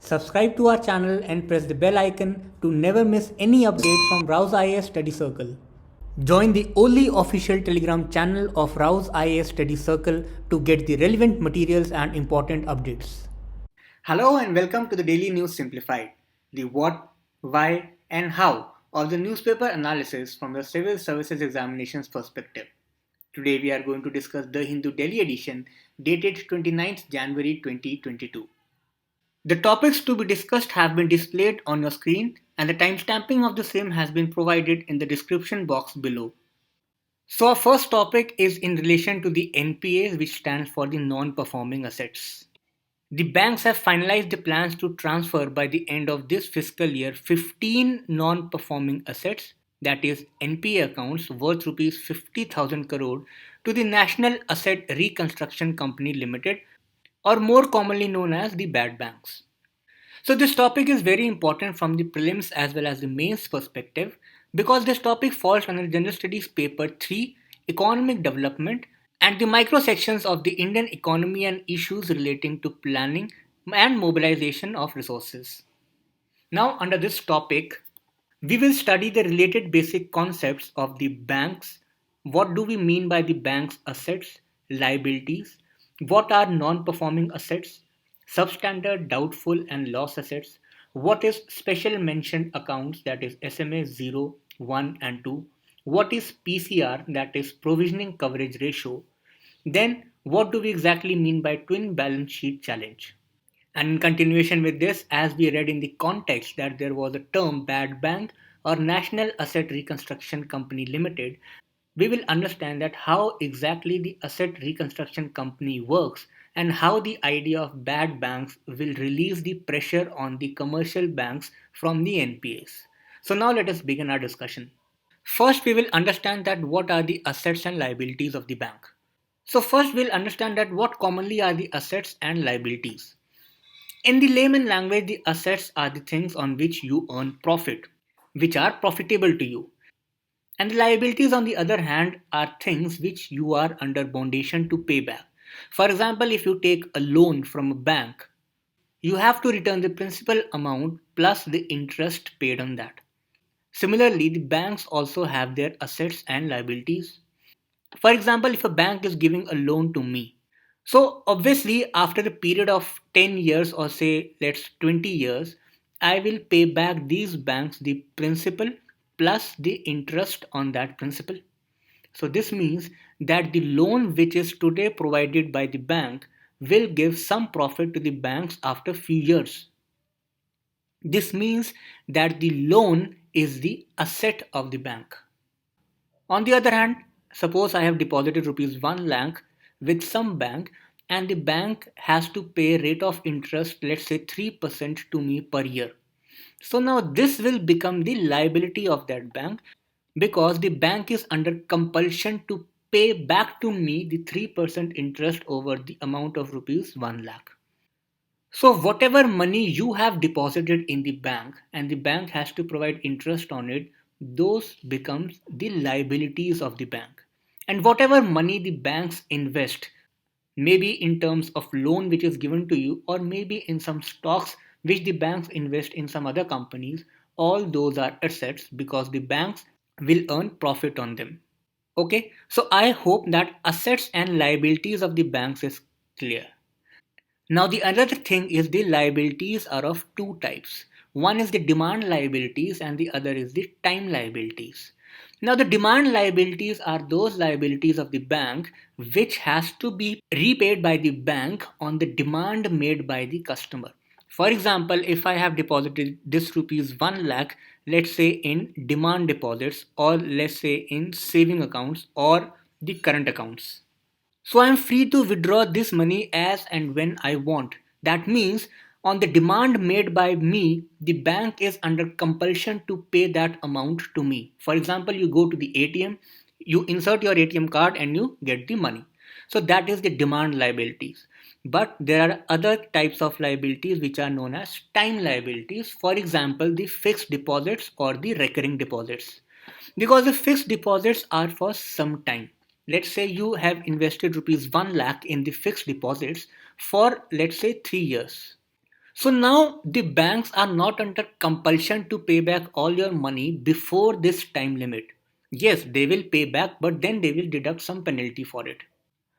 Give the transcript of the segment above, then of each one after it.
Subscribe to our channel and press the bell icon to never miss any update from Rouse IAS Study Circle. Join the only official Telegram channel of Rouse IAS Study Circle to get the relevant materials and important updates. Hello and welcome to the Daily News Simplified, the what, why and how of the newspaper analysis from the Civil Services Examinations perspective. Today we are going to discuss the Hindu Delhi edition dated 29th January 2022. The topics to be discussed have been displayed on your screen and the timestamping of the same has been provided in the description box below. So our first topic is in relation to the NPAs, which stands for the non-performing assets. The banks have finalized the plans to transfer by the end of this fiscal year 15 non-performing assets, that is NPA accounts worth rupees 50,000 crore to the National Asset Reconstruction Company Limited, or more commonly known as the bad banks. So this topic is very important from the prelims as well as the mains perspective because this topic falls under General Studies paper 3 Economic Development and the micro sections of the Indian economy and issues relating to planning and mobilization of resources. Now under this topic, we will study the related basic concepts of the banks. What do we mean by the bank's assets, liabilities? What are non-performing assets? Substandard, doubtful and loss assets? What is special mention accounts, that is SMA 0, 1 and 2? What is PCR, that is provisioning coverage ratio? Then what do we exactly mean by twin balance sheet challenge? And in continuation with this, as we read in the context that there was a term bad bank or National Asset Reconstruction Company Limited, we will understand that how exactly the asset reconstruction company works and how the idea of bad banks will release the pressure on the commercial banks from the NPAs. So now let us begin our discussion. First, we will understand that what are the assets and liabilities of the bank. So first we'll understand that what commonly are the assets and liabilities. In the layman language, the assets are the things on which you earn profit, which are profitable to you. And the liabilities, on the other hand, are things which you are under bondation to pay back. For example, if you take a loan from a bank, you have to return the principal amount plus the interest paid on that. Similarly, the banks also have their assets and liabilities. For example, if a bank is giving a loan to me, so obviously after a period of 10 years or say let's 20 years, I will pay back these banks the principal plus the interest on that principal. So this means that the loan which is today provided by the bank will give some profit to the banks after few years. This means that the loan is the asset of the bank. On the other hand, suppose I have deposited rupees 1 lakh with some bank and the bank has to pay rate of interest, let's say 3% to me per year. So now this will become the liability of that bank because the bank is under compulsion to pay back to me the 3% interest over the amount of rupees 1 lakh. So whatever money you have deposited in the bank and the bank has to provide interest on it, those becomes the liabilities of the bank. And whatever money the banks invest, maybe in terms of loan which is given to you or maybe in some stocks which the banks invest in some other companies, all those are assets because the banks will earn profit on them. Okay, so I hope that assets and liabilities of the banks is clear. Now the other thing is the liabilities are of two types. One is the demand liabilities and the other is the time liabilities. Now the demand liabilities are those liabilities of the bank which has to be repaid by the bank on the demand made by the customer. For example, if I have deposited this rupees 1 lakh, let's say in demand deposits or let's say in saving accounts or the current accounts. So I am free to withdraw this money as and when I want. That means on the demand made by me, the bank is under compulsion to pay that amount to me. For example, you go to the ATM, you insert your ATM card and you get the money. So that is the demand liabilities. But there are other types of liabilities which are known as time liabilities. For example, the fixed deposits or the recurring deposits. Because the fixed deposits are for some time. Let's say you have invested rupees 1 lakh in the fixed deposits for let's say 3 years. So now the banks are not under compulsion to pay back all your money before this time limit. Yes, they will pay back, but then they will deduct some penalty for it.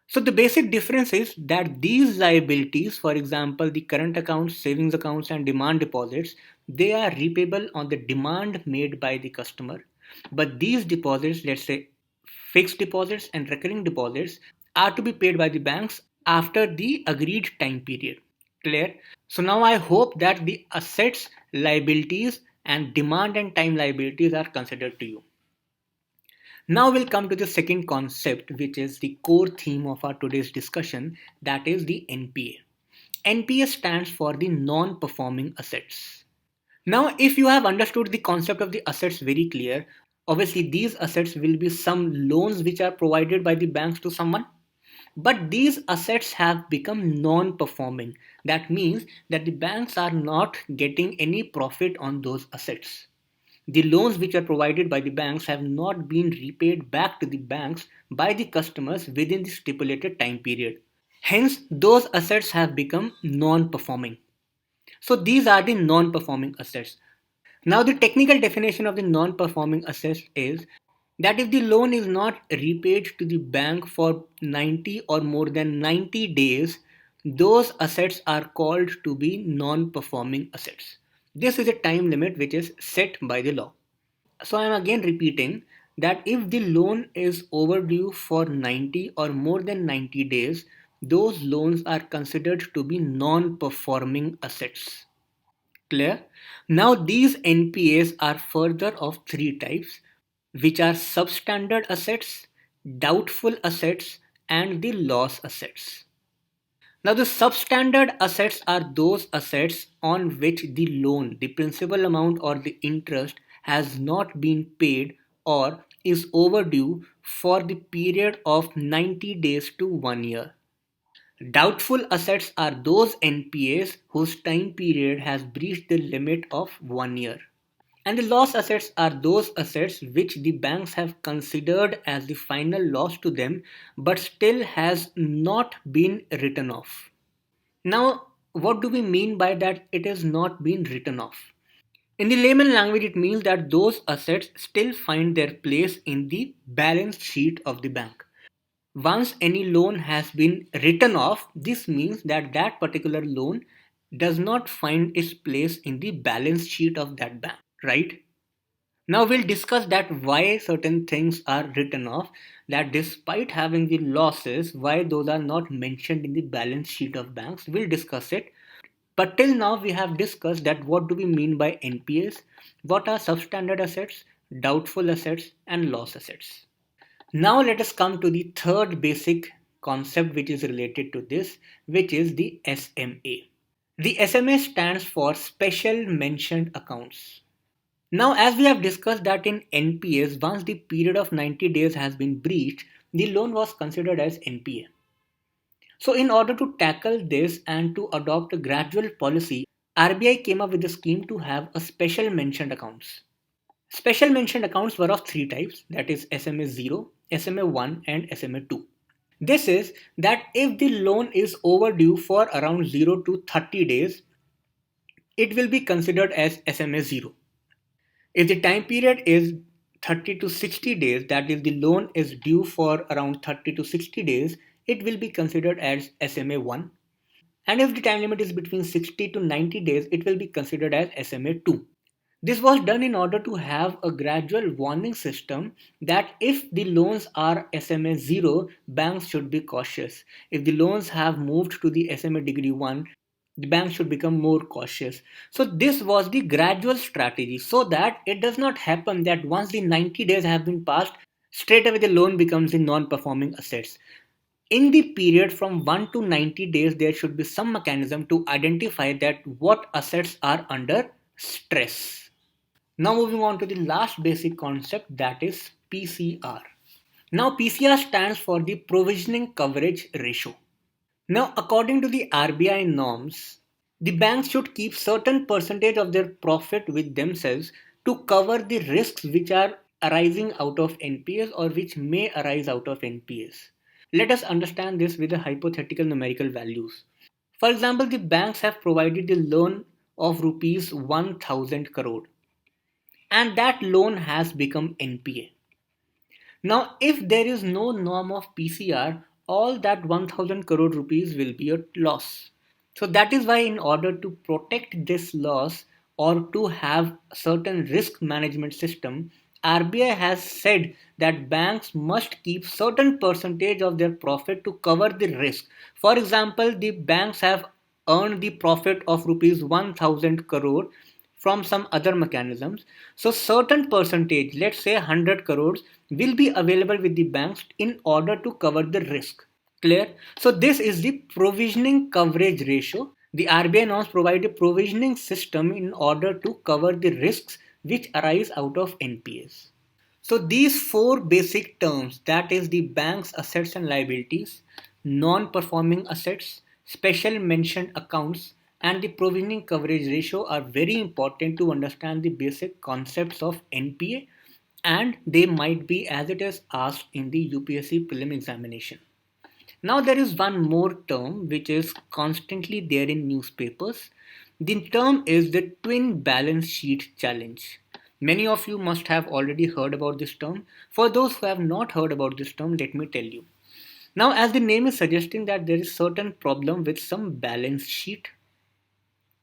So the basic difference is that these liabilities, for example, the current accounts, savings accounts, and demand deposits, they are repayable on the demand made by the customer. But these deposits, let's say fixed deposits and recurring deposits, are to be paid by the banks after the agreed time period. Clear? So now I hope that the assets, liabilities, and demand and time liabilities are considered to you. Now we'll come to the second concept, which is the core theme of our today's discussion, that is the NPA. NPA stands for the non-performing assets. Now, if you have understood the concept of the assets very clear, obviously these assets will be some loans which are provided by the banks to someone. But these assets have become non-performing. That means that the banks are not getting any profit on those assets. The loans which are provided by the banks have not been repaid back to the banks by the customers within the stipulated time period. Hence, those assets have become non-performing. So these are the non-performing assets. Now, the technical definition of the non-performing assets is that if the loan is not repaid to the bank for 90 or more than 90 days, those assets are called to be non-performing assets. This is a time limit which is set by the law. So I am again repeating that if the loan is overdue for 90 or more than 90 days, those loans are considered to be non-performing assets. Clear? Now these NPAs are further of three types, which are substandard assets, doubtful assets, and the loss assets. Now, the substandard assets are those assets on which the loan, the principal amount or the interest, has not been paid or is overdue for the period of 90 days to 1 year. Doubtful assets are those NPAs whose time period has breached the limit of 1 year. And the loss assets are those assets which the banks have considered as the final loss to them but still has not been written off. Now, what do we mean by that it is not being written off? In the layman language, it means that those assets still find their place in the balance sheet of the bank. Once any loan has been written off, this means that that particular loan does not find its place in the balance sheet of that bank, right? Now we'll discuss that why certain things are written off, that despite having the losses, why those are not mentioned in the balance sheet of banks. We'll discuss it. But till now we have discussed that what do we mean by NPAs, what are substandard assets, doubtful assets, and loss assets. Now let us come to the third basic concept which is related to this, which is the SMA. The SMA stands for Special Mentioned Accounts. Now, as we have discussed that in NPAs, once the period of 90 days has been breached, the loan was considered as NPA. So, in order to tackle this and to adopt a gradual policy, RBI came up with a scheme to have a special mentioned accounts. Special mentioned accounts were of three types, that is SMA 0, SMA 1, and SMA 2. This is that if the loan is overdue for around 0 to 30 days, it will be considered as SMA 0. If the time period is 30 to 60 days, that is, the loan is due for around 30 to 60 days, it will be considered as SMA 1. And if the time limit is between 60 to 90 days, it will be considered as SMA 2. This was done in order to have a gradual warning system that if the loans are SMA 0, banks should be cautious. If the loans have moved to the SMA degree 1, the bank should become more cautious. So this was the gradual strategy so that it does not happen that once the 90 days have been passed, straight away the loan becomes the non-performing assets. In the period from 1 to 90 days, there should be some mechanism to identify that what assets are under stress. Now moving on to the last basic concept, that is PCR. Now PCR stands for the provisioning coverage ratio. Now, according to the RBI norms, the banks should keep certain percentage of their profit with themselves to cover the risks which are arising out of NPAs or which may arise out of NPAs. Let us understand this with a hypothetical numerical values. For example, the banks have provided a loan of rupees 1000 crore and that loan has become NPA. Now, if there is no norm of PCR, all that 1000 crore rupees will be a loss. So that is why in order to protect this loss or to have certain risk management system, RBI has said that banks must keep certain percentage of their profit to cover the risk. For example, the banks have earned the profit of rupees 1000 crore from some other mechanisms. So certain percentage, let's say 100 crores, will be available with the banks in order to cover the risk. Clear? So this is the provisioning coverage ratio. The RBI norms provide a provisioning system in order to cover the risks which arise out of NPAs. So these four basic terms, that is the bank's assets and liabilities, non-performing assets, special mention accounts, and the provisioning coverage ratio are very important to understand the basic concepts of NPA, and they might be as it is asked in the UPSC prelim examination. Now there is one more term which is constantly there in newspapers. The term is the twin balance sheet challenge. Many of you must have already heard about this term. For those who have not heard about this term, let me tell you. Now, as the name is suggesting that there is certain problem with some balance sheet,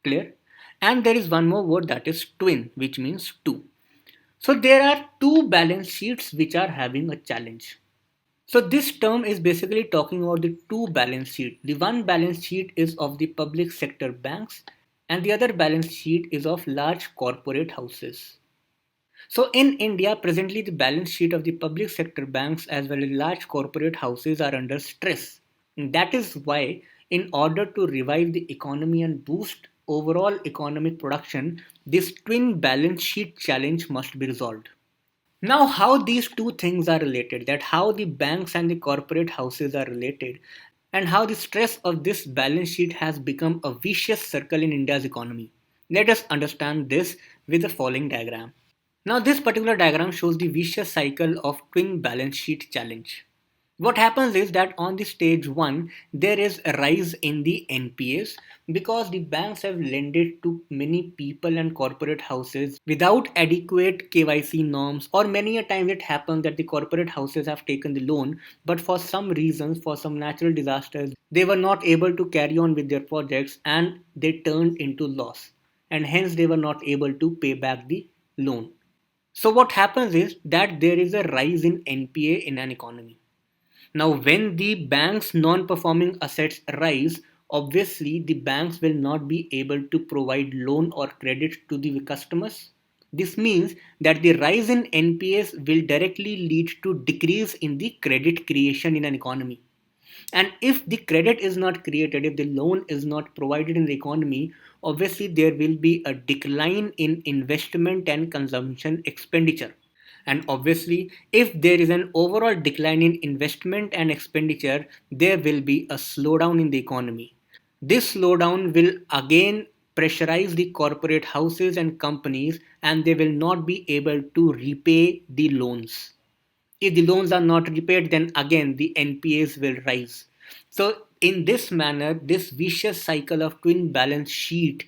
clear? And there is one more word, that is twin, which means two. So there are two balance sheets which are having a challenge. So this term is basically talking about the two balance sheet. The one balance sheet is of the public sector banks and the other balance sheet is of large corporate houses. So in India, presently the balance sheet of the public sector banks as well as large corporate houses are under stress. And that is why, in order to revive the economy and boost overall economic production, this twin balance sheet challenge must be resolved. Now, how these two things are related, that how the banks and the corporate houses are related, and how the stress of this balance sheet has become a vicious circle in India's economy. Let us understand this with the following diagram. Now, this particular diagram shows the vicious cycle of twin balance sheet challenge. What happens is that on the stage 1, there is a rise in the NPAs because the banks have lended to many people and corporate houses without adequate KYC norms, or many a time it happens that the corporate houses have taken the loan, but for some reasons, for some natural disasters, they were not able to carry on with their projects and they turned into loss, and hence they were not able to pay back the loan. So what happens is that there is a rise in NPA in an economy. Now, when the bank's non-performing assets rise, obviously the banks will not be able to provide loan or credit to the customers. This means that the rise in NPAs will directly lead to decrease in the credit creation in an economy. And if the credit is not created, if the loan is not provided in the economy, obviously there will be a decline in investment and consumption expenditure. And obviously, if there is an overall decline in investment and expenditure, there will be a slowdown in the economy. This slowdown will again pressurize the corporate houses and companies, and they will not be able to repay the loans. If the loans are not repaid, then again the NPAs will rise. So, in this manner, this vicious cycle of twin balance sheet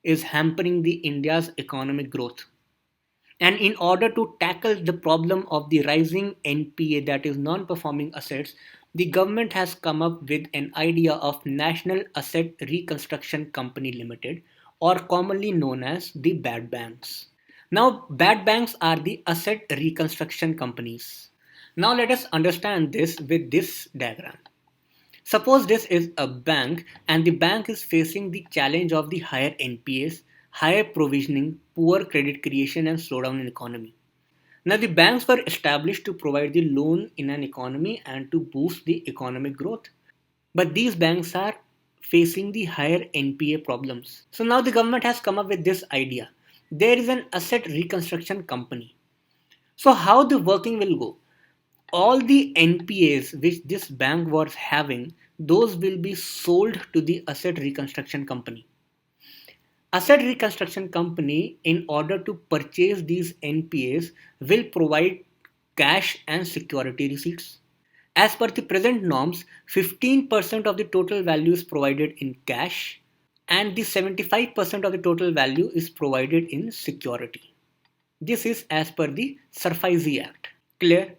is hampering the India's economic growth. And in order to tackle the problem of the rising NPA, that is non-performing assets, the government has come up with an idea of National Asset Reconstruction Company Limited, or commonly known as the bad banks. Now, bad banks are the asset reconstruction companies. Now let us understand this with this diagram. Suppose this is a bank and the bank is facing the challenge of the higher NPAs, higher provisioning, poor credit creation and slowdown in economy. Now the banks were established to provide the loan in an economy and to boost the economic growth. But these banks are facing the higher NPA problems. So now the government has come up with this idea. There is an asset reconstruction company. So how the working will go? All the NPAs which this bank was having, those will be sold to the asset reconstruction company. Asset reconstruction company, in order to purchase these NPAs, will provide cash and security receipts. As per the present norms, 15% of the total value is provided in cash and the 75% of the total value is provided in security. This is as per the SARFAESI Act. Clear?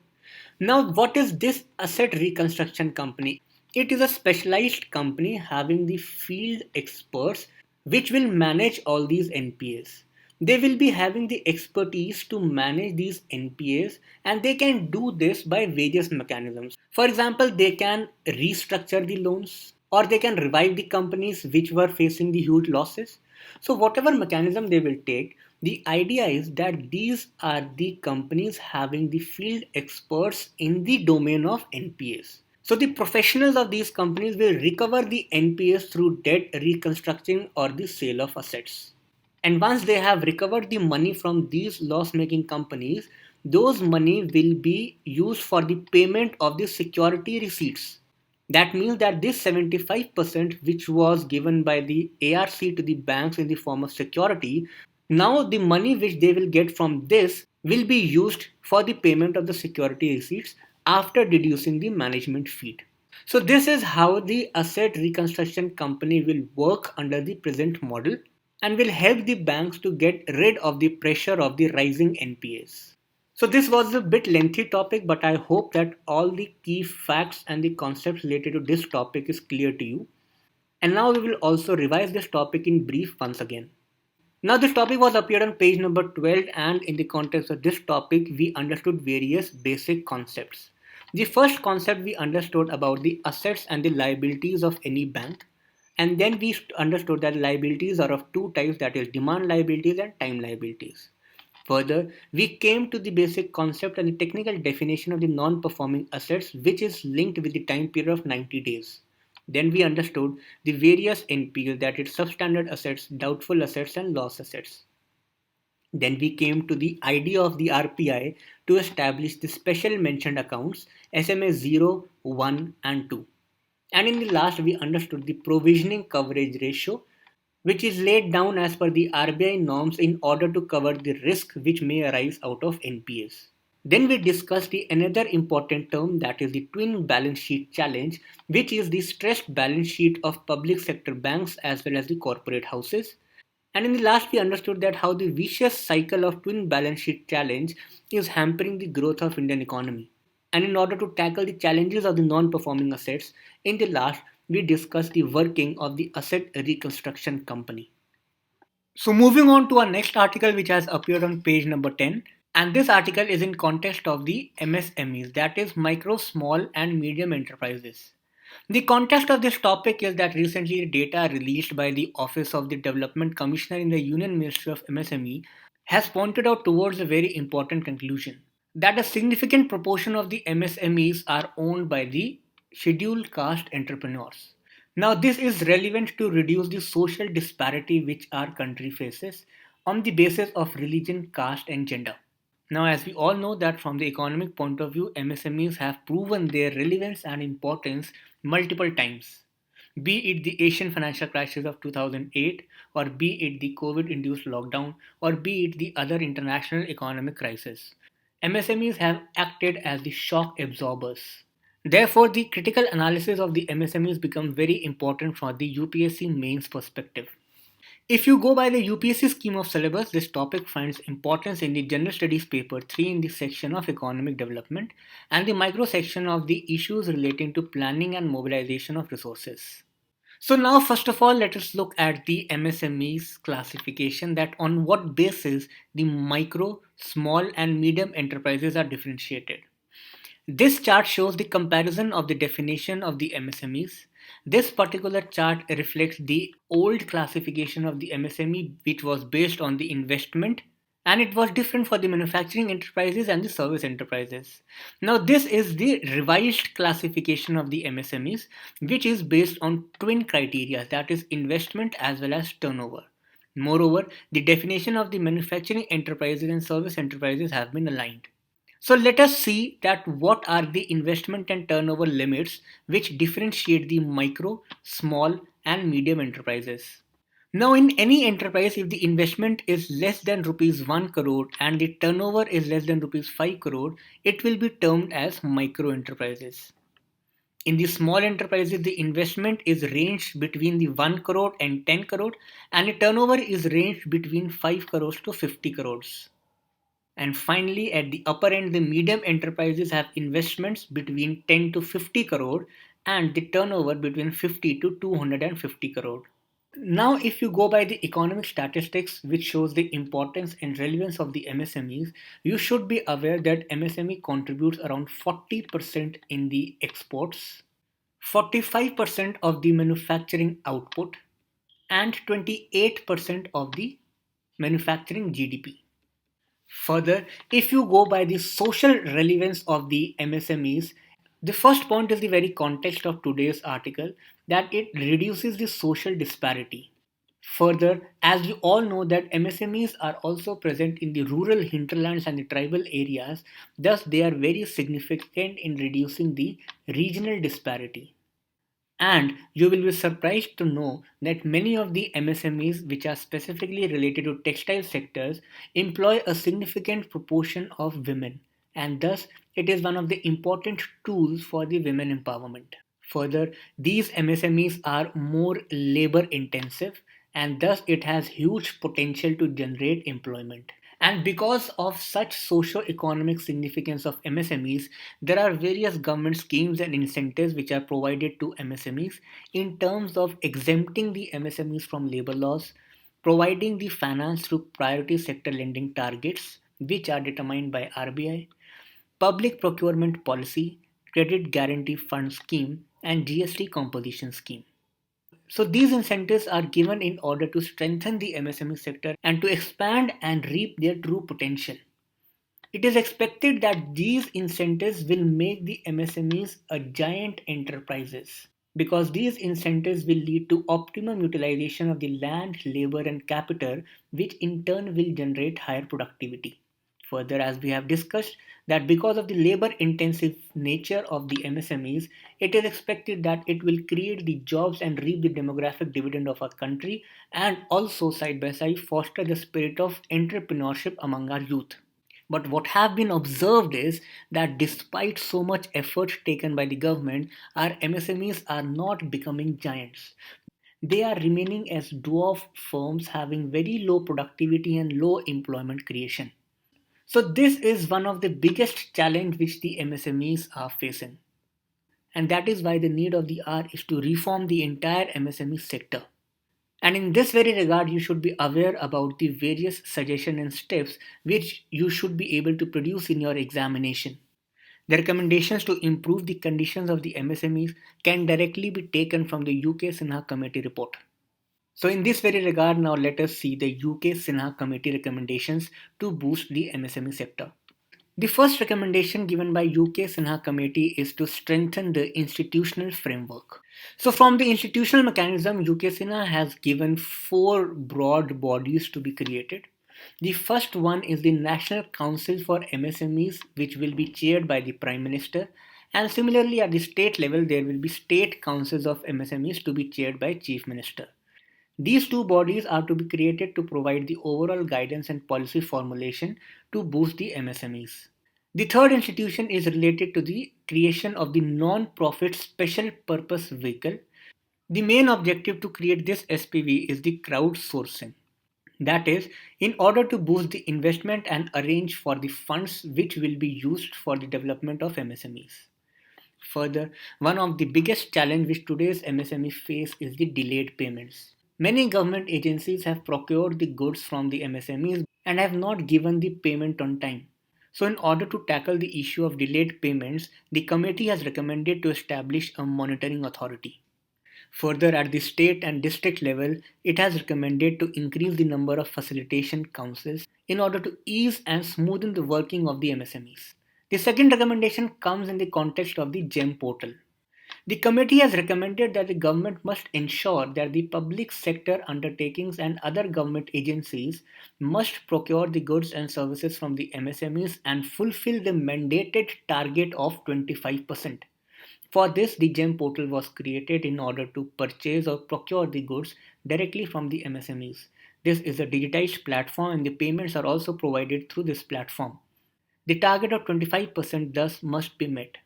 Now, what is this asset reconstruction company? It is a specialized company having the field experts which will manage all these NPAs. They will be having the expertise to manage these NPAs and they can do this by various mechanisms. For example, they can restructure the loans or they can revive the companies which were facing the huge losses. So, whatever mechanism they will take, the idea is that these are the companies having the field experts in the domain of NPAs. So the professionals of these companies will recover the NPAs through debt reconstructing or the sale of assets. And once they have recovered the money from these loss-making companies, those money will be used for the payment of the security receipts. That means that this 75% which was given by the ARC to the banks in the form of security, now the money which they will get from this will be used for the payment of the security receipts after deducing the management fee. So this is how the asset reconstruction company will work under the present model and will help the banks to get rid of the pressure of the rising NPAs. So this was a bit lengthy topic, but I hope that all the key facts and the concepts related to this topic is clear to you. And now we will also revise this topic in brief once again. Now this topic was appeared on page number 12 and in the context of this topic we understood various basic concepts. The first concept we understood about the assets and the liabilities of any bank, and then we understood that liabilities are of two types, that is demand liabilities and time liabilities. Further, we came to the basic concept and the technical definition of the non-performing assets which is linked with the time period of 90 days. Then we understood the various NPAs, that is substandard assets, doubtful assets and loss assets. Then we came to the idea of the RPI to establish the special mentioned accounts SMA 0, 1 and 2. And in the last we understood the provisioning coverage ratio which is laid down as per the RBI norms in order to cover the risk which may arise out of NPAs. Then we discussed the another important term, that is the twin balance sheet challenge, which is the stressed balance sheet of public sector banks as well as the corporate houses. And in the last we understood that how the vicious cycle of twin balance sheet challenge is hampering the growth of Indian economy. And in order to tackle the challenges of the non-performing assets, in the last we discussed the working of the asset reconstruction company. So moving on to our next article which has appeared on page number 10, and this article is in context of the MSMEs, that is micro, small and medium enterprises. The context of this topic is that recently data released by the Office of the Development Commissioner in the Union Ministry of MSME has pointed out towards a very important conclusion, that a significant proportion of the MSMEs are owned by the scheduled caste entrepreneurs. Now, this is relevant to reduce the social disparity which our country faces on the basis of religion, caste, and gender. Now, as we all know that from the economic point of view, MSMEs have proven their relevance and importance multiple times. Be it the Asian financial crisis of 2008, or be it the COVID induced lockdown, or be it the other international economic crisis. MSMEs have acted as the shock absorbers. Therefore, the critical analysis of the MSMEs becomes very important from the UPSC mains perspective. If you go by the UPSC scheme of syllabus, this topic finds importance in the General Studies paper 3 in the section of economic development and the micro section of the issues relating to planning and mobilization of resources. So now first of all let us look at the MSMEs classification, that on what basis the micro, small and medium enterprises are differentiated. This chart shows the comparison of the definition of the MSMEs. This particular chart reflects the old classification of the MSME which was based on the investment, and it was different for the manufacturing enterprises and the service enterprises. Now this is the revised classification of the MSMEs which is based on twin criteria, that is investment as well as turnover. Moreover, the definition of the manufacturing enterprises and service enterprises have been aligned. So let us see that what are the investment and turnover limits which differentiate the micro, small and medium enterprises. Now in any enterprise, if the investment is less than rupees 1 crore and the turnover is less than rupees 5 crore, it will be termed as micro enterprises. In the small enterprises, the investment is ranged between the 1 crore and 10 crore, and the turnover is ranged between 5 crores to 50 crores. And finally, at the upper end, the medium enterprises have investments between 10 to 50 crore and the turnover between 50 to 250 crore. Now, if you go by the economic statistics, which shows the importance and relevance of the MSMEs, you should be aware that MSME contributes around 40% in the exports, 45% of the manufacturing output, and 28% of the manufacturing GDP. Further, if you go by the social relevance of the MSMEs, the first point is the very context of today's article, that it reduces the social disparity. Further, as you all know that MSMEs are also present in the rural hinterlands and the tribal areas, thus they are very significant in reducing the regional disparity. And you will be surprised to know that many of the MSMEs which are specifically related to textile sectors employ a significant proportion of women, and thus it is one of the important tools for the women empowerment. Further, these MSMEs are more labor intensive, and thus it has huge potential to generate employment. And because of such socio-economic significance of MSMEs, there are various government schemes and incentives which are provided to MSMEs in terms of exempting the MSMEs from labor laws, providing the finance through priority sector lending targets, which are determined by RBI, public procurement policy, credit guarantee fund scheme, and GST composition scheme. So these incentives are given in order to strengthen the MSME sector and to expand and reap their true potential. It is expected that these incentives will make the MSMEs a giant enterprises, because these incentives will lead to optimum utilization of the land, labor and capital, which in turn will generate higher productivity. Further, as we have discussed, that because of the labor intensive nature of the MSMEs, it is expected that it will create the jobs and reap the demographic dividend of our country, and also side by side foster the spirit of entrepreneurship among our youth. But what have been observed is that despite so much effort taken by the government, our MSMEs are not becoming giants. They are remaining as dwarf firms having very low productivity and low employment creation. So this is one of the biggest challenge which the MSMEs are facing. And that is why the need of the hour is to reform the entire MSME sector. And in this very regard, you should be aware about the various suggestions and steps which you should be able to produce in your examination. The recommendations to improve the conditions of the MSMEs can directly be taken from the UK Sinha Committee report. So in this very regard, now let us see the UK Sinha Committee recommendations to boost the MSME sector. The first recommendation given by UK Sinha Committee is to strengthen the institutional framework. So from the institutional mechanism, UK Sinha has given four broad bodies to be created. The first one is the National Council for MSMEs, which will be chaired by the Prime Minister. And similarly, at the state level, there will be state councils of MSMEs to be chaired by Chief Minister. These two bodies are to be created to provide the overall guidance and policy formulation to boost the MSMEs. The third institution is related to the creation of the non-profit special purpose vehicle. The main objective to create this SPV is the crowdsourcing. That is, in order to boost the investment and arrange for the funds which will be used for the development of MSMEs. Further, one of the biggest challenges which today's MSME face is the delayed payments. Many government agencies have procured the goods from the MSMEs and have not given the payment on time. So in order to tackle the issue of delayed payments, the committee has recommended to establish a monitoring authority. Further, at the state and district level, it has recommended to increase the number of facilitation councils in order to ease and smoothen the working of the MSMEs. The second recommendation comes in the context of the GEM portal. The committee has recommended that the government must ensure that the public sector undertakings and other government agencies must procure the goods and services from the MSMEs and fulfill the mandated target of 25%. For this, the GEM portal was created in order to purchase or procure the goods directly from the MSMEs. This is a digitized platform and the payments are also provided through this platform. The target of 25% thus must be met.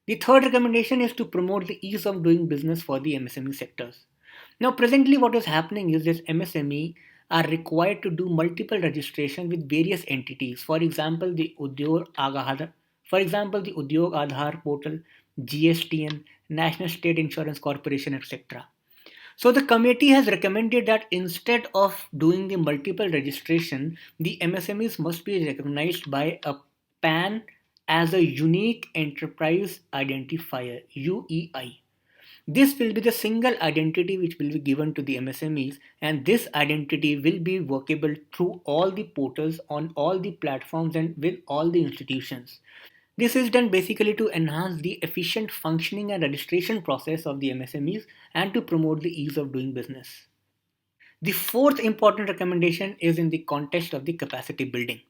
The third recommendation is to promote the ease of doing business for the MSME sectors. Now, presently, what is happening is that MSME are required to do multiple registration with various entities. For example, the Udyog Aadhaar portal, GSTN, National State Insurance Corporation, etc. So the committee has recommended that instead of doing the multiple registration, the MSMEs must be recognized by a PAN as a unique enterprise identifier UEI. This will be the single identity which will be given to the MSMEs, and this identity will be workable through all the portals on all the platforms and with all the institutions. This is done basically to enhance the efficient functioning and registration process of the MSMEs and to promote the ease of doing business. The fourth important recommendation is in the context of the capacity building.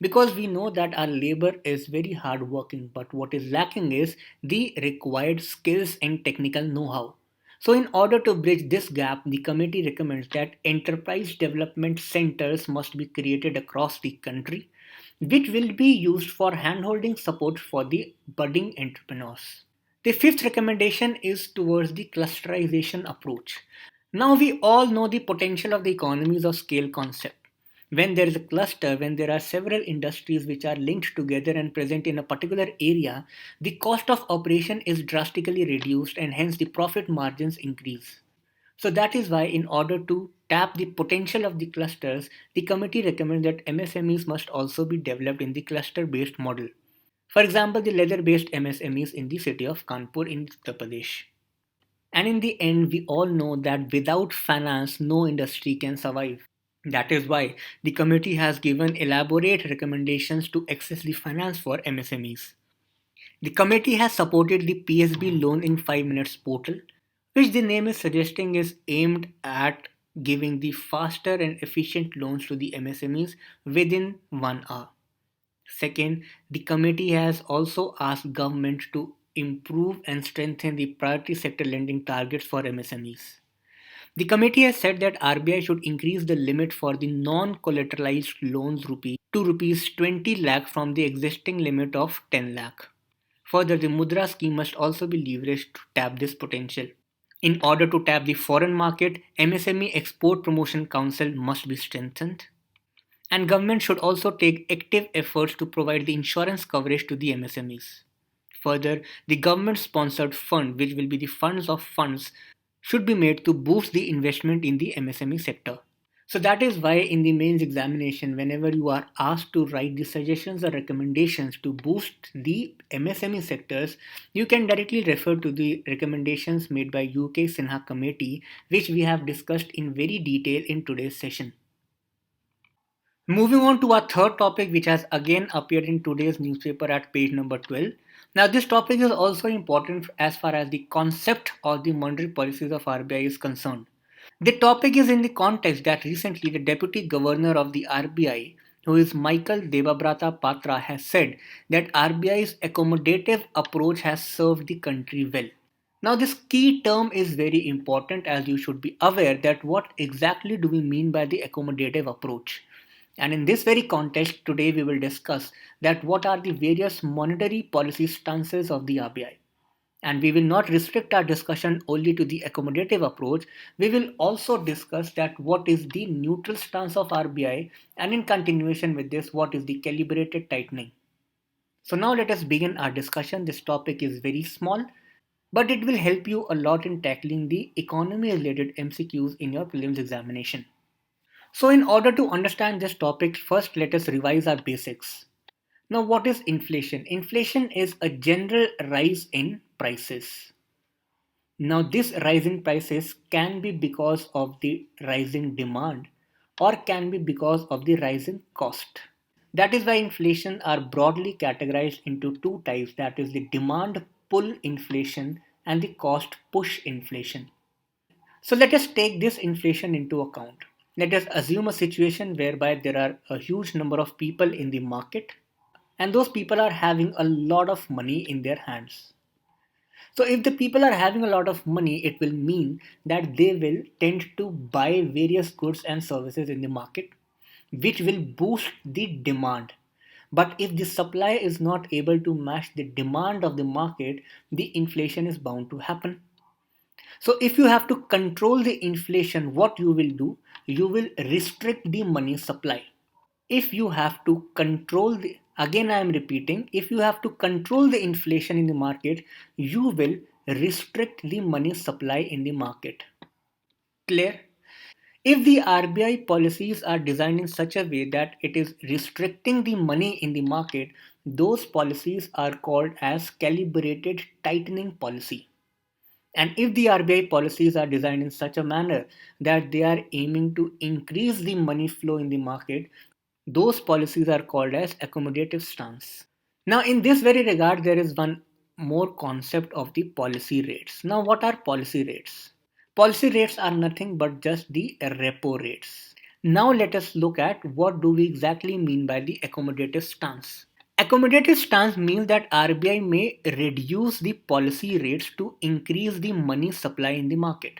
Because we know that our labor is very hard working, but what is lacking is the required skills and technical know how. So, in order to bridge this gap, the committee recommends that enterprise development centers must be created across the country, which will be used for handholding support for the budding entrepreneurs. The fifth recommendation is towards the clusterization approach. Now we all know the potential of the economies of scale concept. When there is a cluster, when there are several industries which are linked together and present in a particular area, the cost of operation is drastically reduced and hence the profit margins increase. So that is why in order to tap the potential of the clusters, the committee recommends that MSMEs must also be developed in the cluster based model. For example, the leather based MSMEs in the city of Kanpur in Uttar Pradesh. And in the end, we all know that without finance, no industry can survive. That is why the committee has given elaborate recommendations to access the finance for MSMEs. The committee has supported the PSB loan in 5 minutes portal, which the name is suggesting is aimed at giving the faster and efficient loans to the MSMEs within 1 hour. Second, the committee has also asked government to improve and strengthen the priority sector lending targets for MSMEs. The committee has said that RBI should increase the limit for the non-collateralized loans to rupees 20 lakh from the existing limit of 10 lakh. Further, the Mudra scheme must also be leveraged to tap this potential. In order to tap the foreign market, MSME Export Promotion Council must be strengthened. And government should also take active efforts to provide the insurance coverage to the MSMEs. Further, the government sponsored fund, which will be the funds of funds, should be made to boost the investment in the MSME sector. So that is why in the mains examination, whenever you are asked to write the suggestions or recommendations to boost the MSME sectors, you can directly refer to the recommendations made by UK Sinha committee, which we have discussed in very detail in today's session. Moving on to our third topic, which has again appeared in today's newspaper at page number 12. Now, this topic is also important as far as the concept of the monetary policies of RBI is concerned. The topic is in the context that recently the Deputy Governor of the RBI, who is Michael Debabrata Patra, has said that RBI's accommodative approach has served the country well. Now, this key term is very important as you should be aware that what exactly do we mean by the accommodative approach. And in this very context, today we will discuss that what are the various monetary policy stances of the RBI. And we will not restrict our discussion only to the accommodative approach. We will also discuss that what is the neutral stance of RBI, and in continuation with this, what is the calibrated tightening. So now let us begin our discussion. This topic is very small, but it will help you a lot in tackling the economy related MCQs in your prelims examination. So in order to understand this topic, first let us revise our basics. Now, what is inflation? Inflation is a general rise in prices. Now, this rise in prices can be because of the rising demand or can be because of the rising cost. That is why inflation are broadly categorized into two types, that is the demand pull inflation and the cost push inflation. So let us take this inflation into account. Let us assume a situation whereby there are a huge number of people in the market and those people are having a lot of money in their hands. So if the people are having a lot of money, it will mean that they will tend to buy various goods and services in the market, which will boost the demand. But if the supply is not able to match the demand of the market, the inflation is bound to happen. So if you have to control the inflation, what you will do? You will restrict the money supply. If you have to control the, again I am repeating, if you have to control the inflation in the market, you will restrict the money supply in the market. Clear? If the RBI policies are designed in such a way that it is restricting the money in the market, those policies are called as calibrated tightening policy. And if the RBI policies are designed in such a manner that they are aiming to increase the money flow in the market, those policies are called as accommodative stance. Now, in this very regard, there is one more concept of the policy rates. Now, what are policy rates? Policy rates are nothing but just the repo rates. Now, let us look at what do we exactly mean by the accommodative stance. Accommodative stance means that RBI may reduce the policy rates to increase the money supply in the market.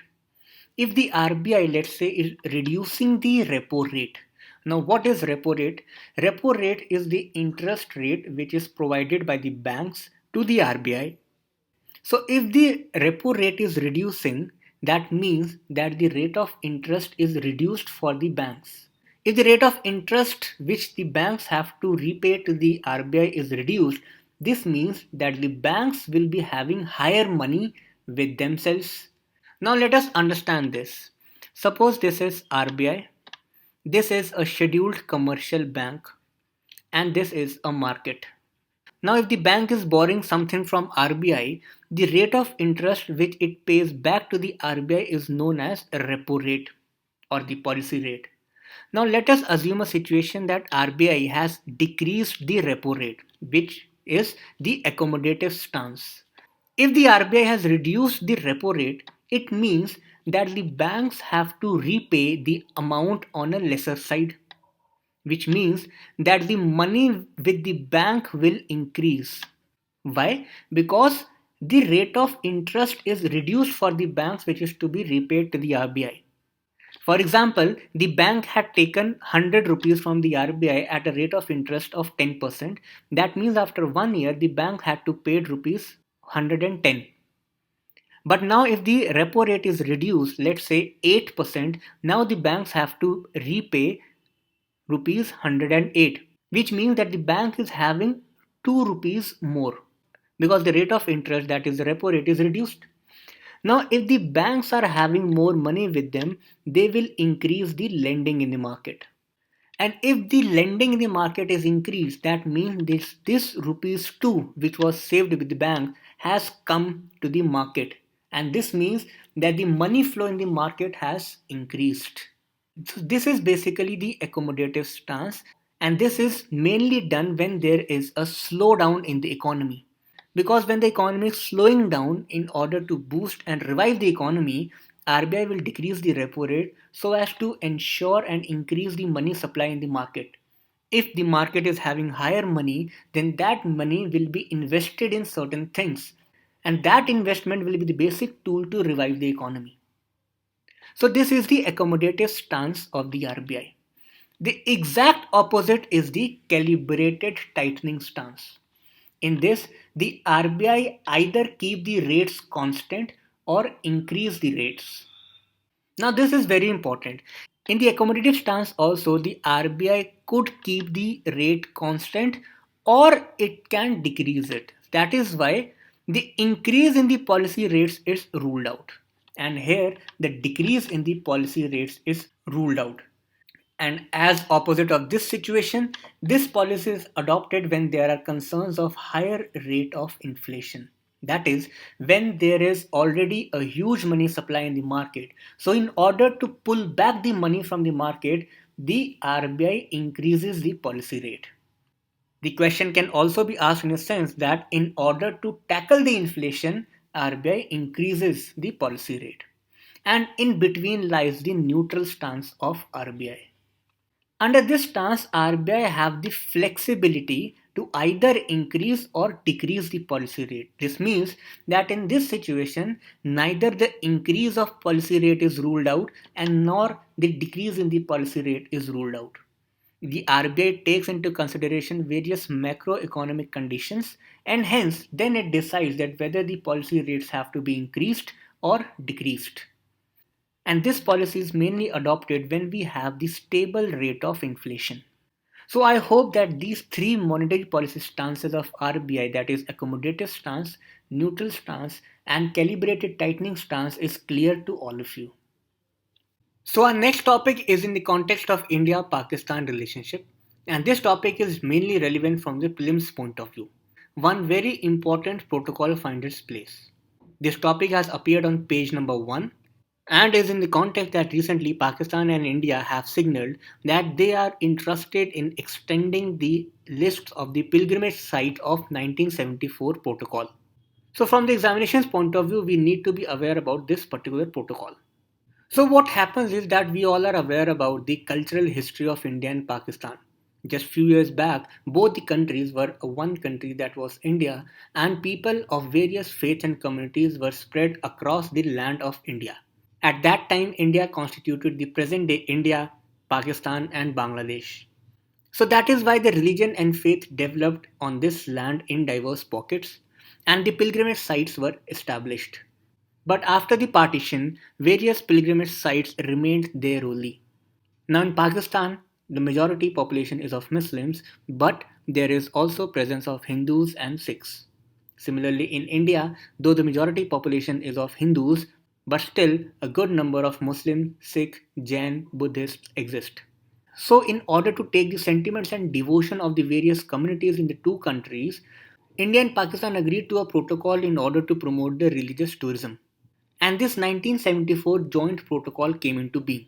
If the RBI, let's say, is reducing the repo rate. Now, what is repo rate? Repo rate is the interest rate which is provided by the banks to the RBI. So, if the repo rate is reducing, that means that the rate of interest is reduced for the banks. If the rate of interest which the banks have to repay to the RBI is reduced, this means that the banks will be having higher money with themselves. Now let us understand this. Suppose this is RBI, this is a scheduled commercial bank, and this is a market. Now if the bank is borrowing something from RBI, the rate of interest which it pays back to the RBI is known as repo rate or the policy rate. Now let us assume a situation that RBI has decreased the repo rate, which is the accommodative stance. If the RBI has reduced the repo rate, it means that the banks have to repay the amount on a lesser side, which means that the money with the bank will increase. Why? Because the rate of interest is reduced for the banks which is to be repaid to the RBI. For example, the bank had taken 100 rupees from the RBI at a rate of interest of 10%. That means after 1 year, the bank had to pay rupees 110. But now if the repo rate is reduced, let's say 8%, now the banks have to repay rupees 108, which means that the bank is having 2 rupees more because the rate of interest, that is the repo rate, is reduced. Now if the banks are having more money with them, they will increase the lending in the market. And if the lending in the market is increased, that means this rupees 2 which was saved with the bank has come to the market. And this means that the money flow in the market has increased. So this is basically the accommodative stance, and this is mainly done when there is a slowdown in the economy. Because when the economy is slowing down, in order to boost and revive the economy, RBI will decrease the repo rate so as to ensure and increase the money supply in the market. If the market is having higher money, then that money will be invested in certain things, and that investment will be the basic tool to revive the economy. So this is the accommodative stance of the RBI. The exact opposite is the calibrated tightening stance. In this, the RBI either keep the rates constant or increase the rates. Now this is very important. In the accommodative stance also, the RBI could keep the rate constant or it can decrease it. That is why the increase in the policy rates is ruled out. And here the decrease in the policy rates is ruled out. And as opposite of this situation, this policy is adopted when there are concerns of higher rate of inflation. That is, when there is already a huge money supply in the market. So in order to pull back the money from the market, the RBI increases the policy rate. The question can also be asked in a sense that in order to tackle the inflation, RBI increases the policy rate. And in between lies the neutral stance of RBI. Under this stance, RBI have the flexibility to either increase or decrease the policy rate. This means that in this situation, neither the increase of policy rate is ruled out and nor the decrease in the policy rate is ruled out. The RBI takes into consideration various macroeconomic conditions and hence then it decides that whether the policy rates have to be increased or decreased. And this policy is mainly adopted when we have the stable rate of inflation. So I hope that these three monetary policy stances of RBI, that is accommodative stance, neutral stance and calibrated tightening stance, is clear to all of you. So our next topic is in the context of India-Pakistan relationship, and this topic is mainly relevant from the prelims point of view. One very important protocol finds its place. This topic has appeared on page number 1 and is in the context that recently Pakistan and India have signaled that they are interested in extending the list of the pilgrimage site of 1974 protocol. So from the examinations point of view, we need to be aware about this particular protocol. So what happens is that we all are aware about the cultural history of India and Pakistan. Just few years back, both the countries were one country, that was India, and people of various faiths and communities were spread across the land of India. At that time, India constituted the present day India, Pakistan, and Bangladesh. So that is why the religion and faith developed on this land in diverse pockets, and the pilgrimage sites were established. But after the partition, various pilgrimage sites remained there only. Now in Pakistan, the majority population is of Muslims, but there is also presence of Hindus and Sikhs. Similarly, in India, though the majority population is of Hindus, but still a good number of Muslim, Sikh, Jain, Buddhists exist. So, in order to take the sentiments and devotion of the various communities in the two countries, India and Pakistan agreed to a protocol in order to promote the religious tourism. And this 1974 joint protocol came into being.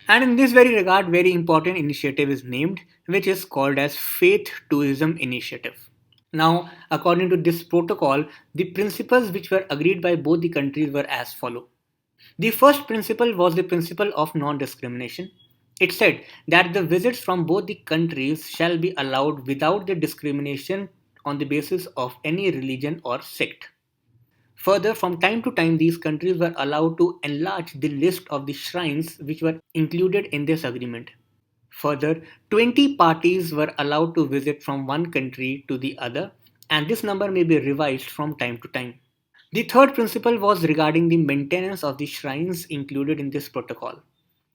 And in this very regard, very important initiative is named, which is called as Faith Tourism Initiative. Now, according to this protocol, the principles which were agreed by both the countries were as follow. The first principle was the principle of non-discrimination. It said that the visits from both the countries shall be allowed without the discrimination on the basis of any religion or sect. Further, from time to time, these countries were allowed to enlarge the list of the shrines which were included in this agreement. Further, 20 parties were allowed to visit from one country to the other, and this number may be revised from time to time. The third principle was regarding the maintenance of the shrines included in this protocol.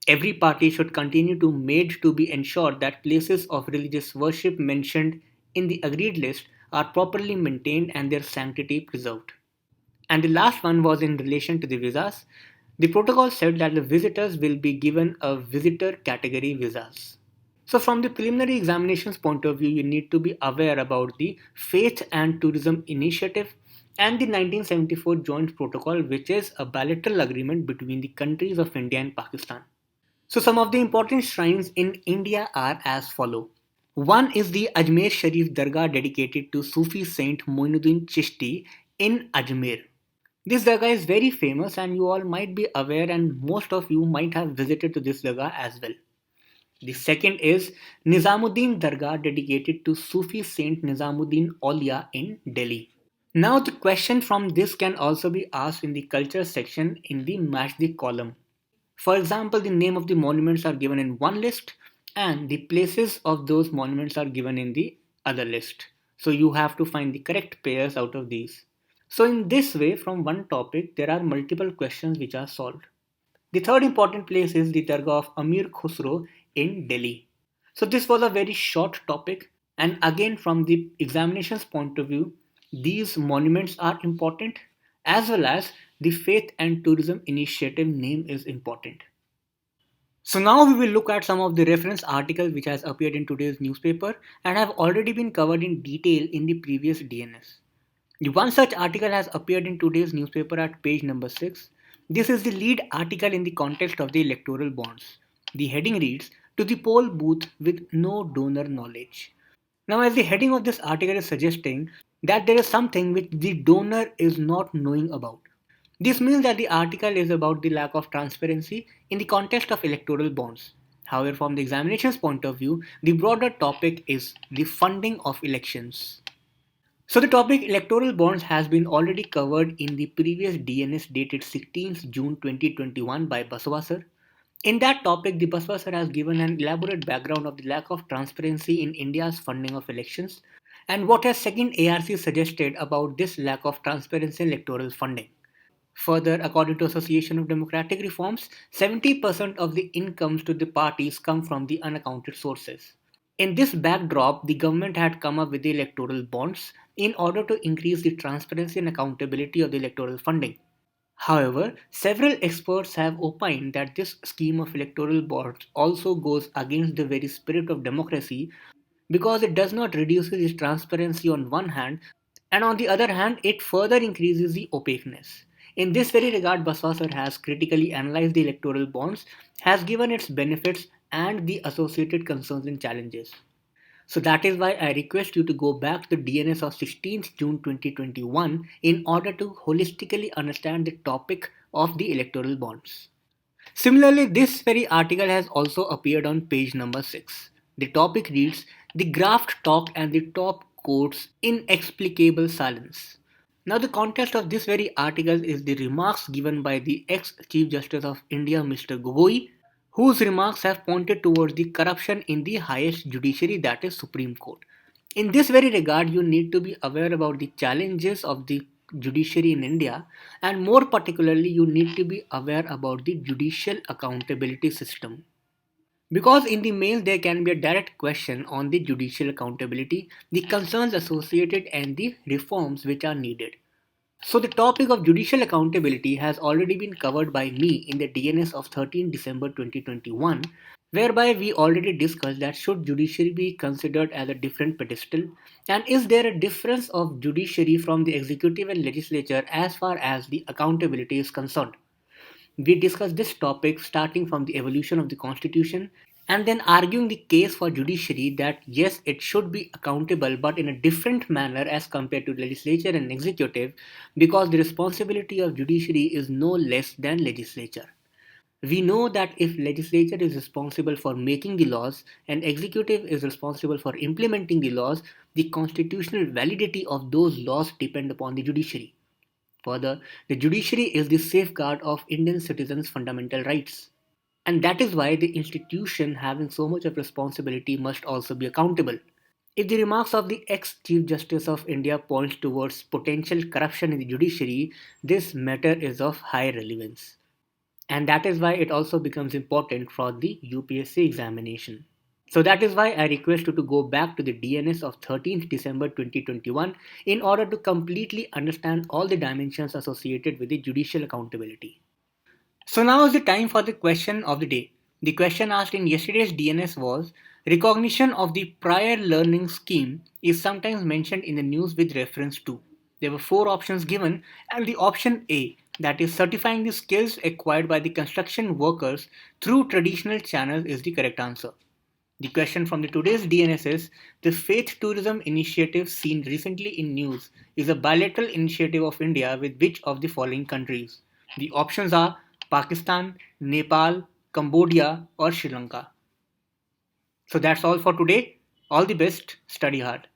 Every party should continue to made to be ensured that places of religious worship mentioned in the agreed list are properly maintained and their sanctity preserved. And the last one was in relation to the visas. The protocol said that the visitors will be given a visitor category visas. So from the preliminary examinations point of view, you need to be aware about the Faith and Tourism Initiative and the 1974 Joint Protocol, which is a bilateral agreement between the countries of India and Pakistan. So some of the important shrines in India are as follow. One is the Ajmer Sharif Dargah dedicated to Sufi Saint Moinuddin Chishti in Ajmer. This dargah is very famous and you all might be aware and most of you might have visited to this dargah as well. The second is Nizamuddin Dargah dedicated to Sufi Saint Nizamuddin Aulia in Delhi. Now the question from this can also be asked in the culture section in the match the column. For example, the name of the monuments are given in one list and the places of those monuments are given in the other list. So you have to find the correct pairs out of these. So in this way, from one topic, there are multiple questions which are solved. The third important place is the Dargah of Amir Khusro in Delhi. So this was a very short topic, and again from the examinations point of view, these monuments are important as well as the Faith and Tourism Initiative name is important. So now we will look at some of the reference articles which has appeared in today's newspaper and have already been covered in detail in the previous DNS. The one such article has appeared in today's newspaper at page number 6. This is the lead article in the context of the electoral bonds. The heading reads, "To the poll booth with no donor knowledge." Now, as the heading of this article is suggesting that there is something which the donor is not knowing about. This means that the article is about the lack of transparency in the context of electoral bonds. However, from the examination's point of view, the broader topic is the funding of elections. So the topic electoral bonds has been already covered in the previous DNS dated 16th June 2021 by Baswa sir. In that topic, the Baswa sir has given an elaborate background of the lack of transparency in India's funding of elections and what has second ARC suggested about this lack of transparency in electoral funding. Further, according to Association of Democratic Reforms, 70% of the incomes to the parties come from the unaccounted sources. In this backdrop, the government had come up with the electoral bonds in order to increase the transparency and accountability of the electoral funding. However, several experts have opined that this scheme of electoral bonds also goes against the very spirit of democracy because it does not reduce its transparency on one hand, and on the other hand, it further increases the opaqueness. In this very regard, Baswasar has critically analyzed the electoral bonds, has given its benefits and the associated concerns and challenges. So that is why I request you to go back to the DNS of 16th June 2021 in order to holistically understand the topic of the electoral bonds. Similarly, this very article has also appeared on page number 6. The topic reads The Graft Talk and the Top Court's Inexplicable Silence. Now, the context of this very article is the remarks given by the ex Chief Justice of India, Mr. Gogoi, whose remarks have pointed towards the corruption in the highest judiciary, that is, Supreme Court. In this very regard, you need to be aware about the challenges of the judiciary in India, and more particularly, you need to be aware about the judicial accountability system. Because in the mail, there can be a direct question on the judicial accountability, the concerns associated, and the reforms which are needed. So, the topic of judicial accountability has already been covered by me in the DNS of 13 December 2021, whereby we already discussed that should judiciary be considered as a different pedestal, and is there a difference of judiciary from the executive and legislature as far as the accountability is concerned. We discussed this topic starting from the evolution of the constitution and then arguing the case for judiciary that yes, it should be accountable but in a different manner as compared to legislature and executive because the responsibility of judiciary is no less than legislature. We know that if legislature is responsible for making the laws and executive is responsible for implementing the laws, the constitutional validity of those laws depend upon the judiciary. Further, the judiciary is the safeguard of Indian citizens' fundamental rights. And that is why the institution having so much of responsibility must also be accountable. If the remarks of the ex-Chief Justice of India points towards potential corruption in the judiciary, this matter is of high relevance. And that is why it also becomes important for the UPSC examination. So that is why I request you to go back to the DNS of 13th December 2021 in order to completely understand all the dimensions associated with the judicial accountability. So now is the time for the question of the day. The question asked in yesterday's DNS was, recognition of the prior learning scheme is sometimes mentioned in the news with reference to. There were four options given, and the option A, that is certifying the skills acquired by the construction workers through traditional channels, is the correct answer. The question from the today's DNS is, the faith tourism initiative seen recently in news is a bilateral initiative of India with which of the following countries? The options are Pakistan, Nepal, Cambodia or Sri Lanka. So that's all for today. All the best. Study hard.